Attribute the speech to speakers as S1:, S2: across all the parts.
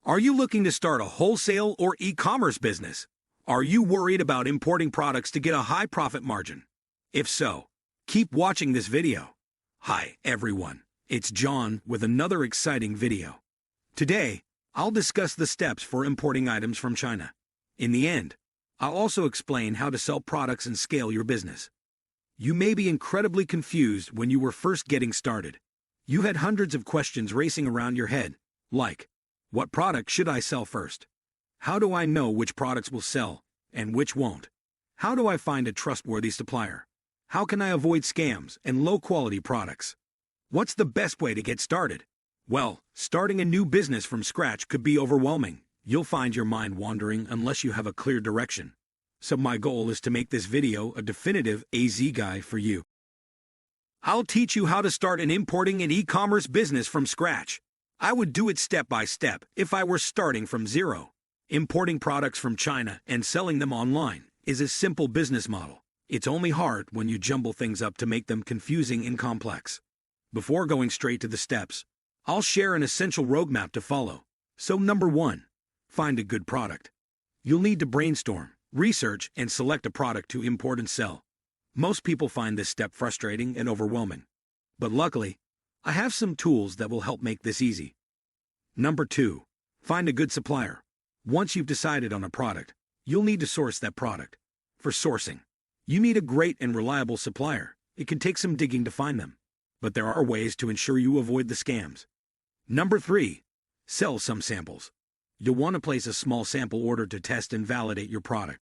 S1: Are you looking to start a wholesale or e-commerce business? Are you worried about importing products to get a high profit margin? If so, keep watching this video. Hi, everyone. It's John with another exciting video. Today, I'll discuss the steps for importing items from China. In the end, I'll also explain how to sell products and scale your business. You may be incredibly confused when you were first getting started. You had hundreds of questions racing around your head, like, what product should I sell first? How do I know which products will sell and which won't? How do I find a trustworthy supplier? How can I avoid scams and low-quality products? What's the best way to get started? Well, starting a new business from scratch could be overwhelming. You'll find your mind wandering unless you have a clear direction. So my goal is to make this video a definitive AZ guide for you. I'll teach you how to start an importing and e-commerce business from scratch. I would do it step by step if I were starting from zero. Importing products from China and selling them online is a simple business model. It's only hard when you jumble things up to make them confusing and complex. Before going straight to the steps, I'll share an essential roadmap to follow. So number 1, find a good product. You'll need to brainstorm, research, and select a product to import and sell. Most people find this step frustrating and overwhelming. But luckily, I have some tools that will help make this easy. Number 2, find a good supplier. Once you've decided on a product, you'll need to source that product. For sourcing, you need a great and reliable supplier. It can take some digging to find them, but there are ways to ensure you avoid the scams. Number 3, sell some samples. You'll want to place a small sample order to test and validate your product.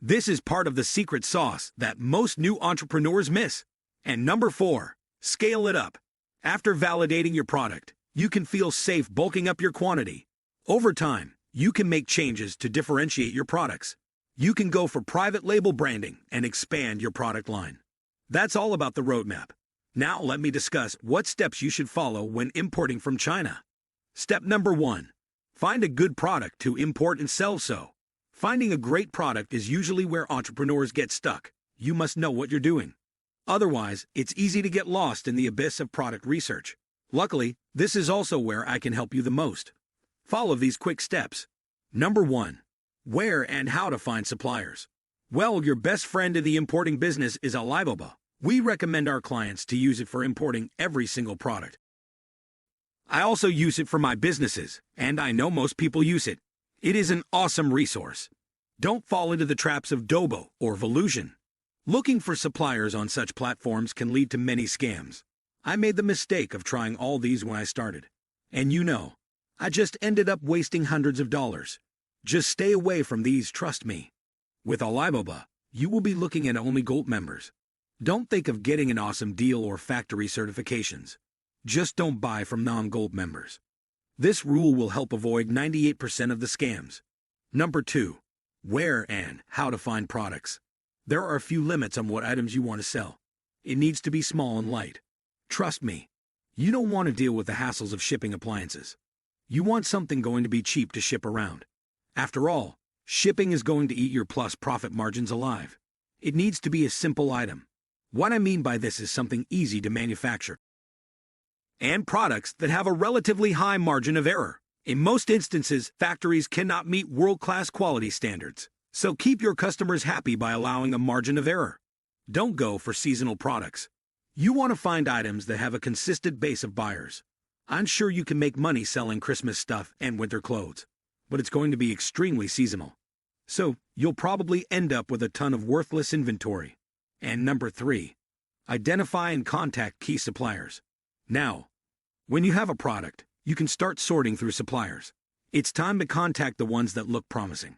S1: This is part of the secret sauce that most new entrepreneurs miss. And number 4, scale it up. After validating your product, you can feel safe bulking up your quantity. Over time, you can make changes to differentiate your products. You can go for private label branding and expand your product line. That's all about the roadmap. Now let me discuss what steps you should follow when importing from China. Step number 1, find a good product to import and sell. Finding a great product is usually where entrepreneurs get stuck. You must know what you're doing. Otherwise, it's easy to get lost in the abyss of product research. Luckily, this is also where I can help you the most. Follow these quick steps. Number 1, where and how to find suppliers. Well, your best friend in the importing business is Alibaba. We recommend our clients to use it for importing every single product. I also use it for my businesses, and I know most people use it. It is an awesome resource. Don't fall into the traps of Doubo or Volusion. Looking for suppliers on such platforms can lead to many scams. I made the mistake of trying all these when I started. And I just ended up wasting hundreds of dollars. Just stay away from these, trust me. With Alibaba, you will be looking at only Gold members. Don't think of getting an awesome deal or factory certifications. Just don't buy from non-Gold members. This rule will help avoid 98% of the scams. Number 2, where and how to find products. There are a few limits on what items you want to sell. It needs to be small and light. Trust me, you don't want to deal with the hassles of shipping appliances. You want something going to be cheap to ship around. After all, shipping is going to eat your plus profit margins alive. It needs to be a simple item. What I mean by this is something easy to manufacture, and products that have a relatively high margin of error. In most instances, factories cannot meet world-class quality standards, so keep your customers happy by allowing a margin of error. Don't go for seasonal products. You want to find items that have a consistent base of buyers. I'm sure you can make money selling Christmas stuff and winter clothes, but it's going to be extremely seasonal. So, you'll probably end up with a ton of worthless inventory. And number 3, identify and contact key suppliers. Now, when you have a product, you can start sorting through suppliers. It's time to contact the ones that look promising.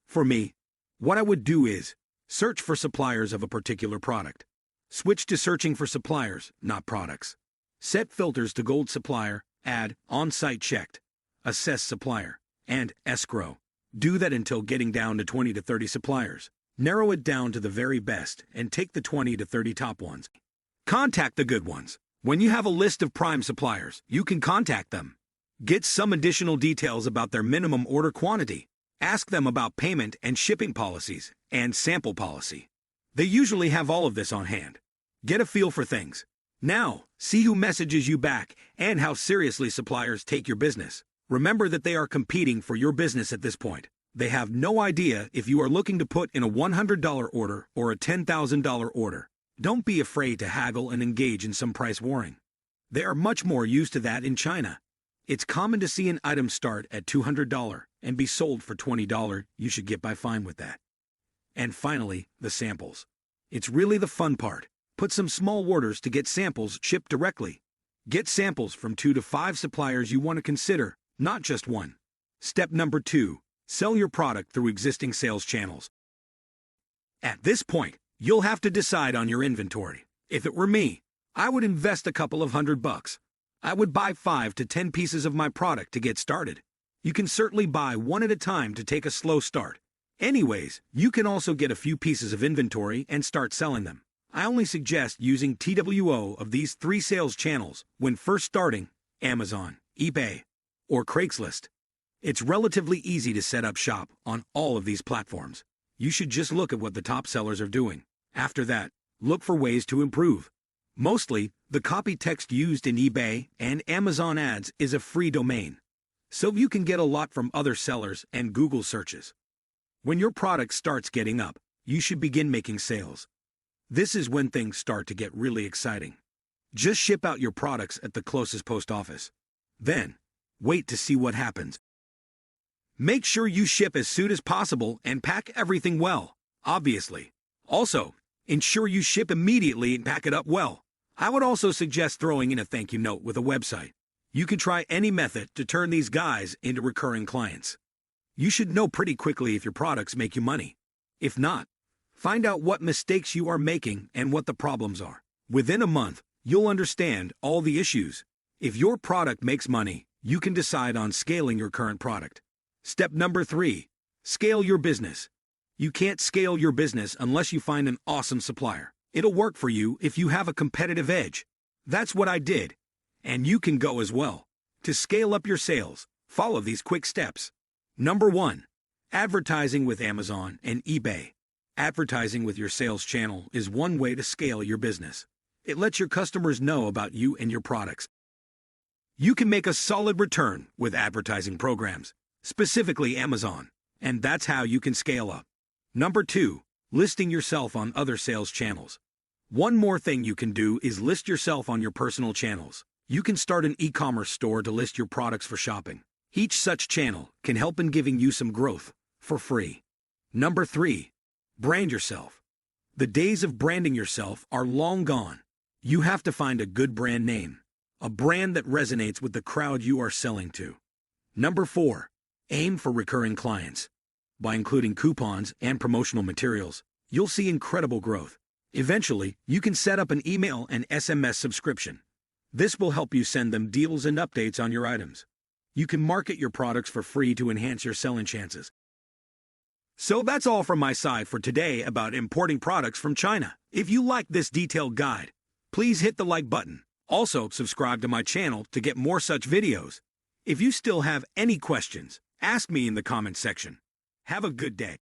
S1: For me, what I would do is search for suppliers of a particular product. Switch to searching for suppliers, not products. Set filters to Gold supplier, add on-site checked, assess supplier, and escrow. Do that until getting down to 20 to 30 suppliers. Narrow it down to the very best and take the 20 to 30 top ones. Contact the good ones. When you have a list of prime suppliers, you can contact them. Get some additional details about their minimum order quantity. Ask them about payment and shipping policies and sample policy. They usually have all of this on hand. Get a feel for things. Now, see who messages you back and how seriously suppliers take your business. Remember that they are competing for your business at this point. They have no idea if you are looking to put in a $100 order or a $10,000 order. Don't be afraid to haggle and engage in some price warring. They are much more used to that in China. It's common to see an item start at $200 and be sold for $20. You should get by fine with that. And finally, the samples. It's really the fun part. Put some small orders to get samples shipped directly. Get samples from 2 to 5 suppliers you want to consider, not just one. Step number 2. Sell your product through existing sales channels. At this point, you'll have to decide on your inventory. If it were me, I would invest a couple of $100. I would buy 5 to 10 pieces of my product to get started. You can certainly buy one at a time to take a slow start. Anyways, you can also get a few pieces of inventory and start selling them. I only suggest using TWO of these 3 sales channels when first starting: Amazon, eBay, or Craigslist. It's relatively easy to set up shop on all of these platforms. You should just look at what the top sellers are doing. After that, look for ways to improve. Mostly, the copy text used in eBay and Amazon ads is a free domain, so you can get a lot from other sellers and Google searches. When your product starts getting up, you should begin making sales. This is when things start to get really exciting. Just ship out your products at the closest post office. Then, wait to see what happens. Make sure you ship as soon as possible and pack everything well, obviously. Also, ensure you ship immediately and pack it up well. I would also suggest throwing in a thank you note with a website. You can try any method to turn these guys into recurring clients. You should know pretty quickly if your products make you money. If not, find out what mistakes you are making and what the problems are. Within a month, you'll understand all the issues. If your product makes money, you can decide on scaling your current product. Step number 3. Scale your business. You can't scale your business unless you find an awesome supplier. It'll work for you if you have a competitive edge. That's what I did. And you can go as well. To scale up your sales, follow these quick steps. Number 1. Advertising with Amazon and eBay. Advertising with your sales channel is one way to scale your business. It lets your customers know about you and your products. You can make a solid return with advertising programs, specifically Amazon, and that's how you can scale up. Number 2. Listing yourself on other sales channels. One more thing you can do is list yourself on your personal channels. You can start an e-commerce store to list your products for shopping. Each such channel can help in giving you some growth for free. Number 3. Brand yourself. The days of branding yourself are long gone. You have to find a good brand name, a brand that resonates with the crowd you are selling to. Number 4. Aim for recurring clients. By including coupons and promotional materials, you'll see incredible growth. Eventually, you can set up an email and SMS subscription. This will help you send them deals and updates on your items. You can market your products for free to enhance your selling chances. So that's all from my side for today about importing products from China. If you like this detailed guide, please hit the like button. Also, subscribe to my channel to get more such videos. If you still have any questions, ask me in the comments section. Have a good day.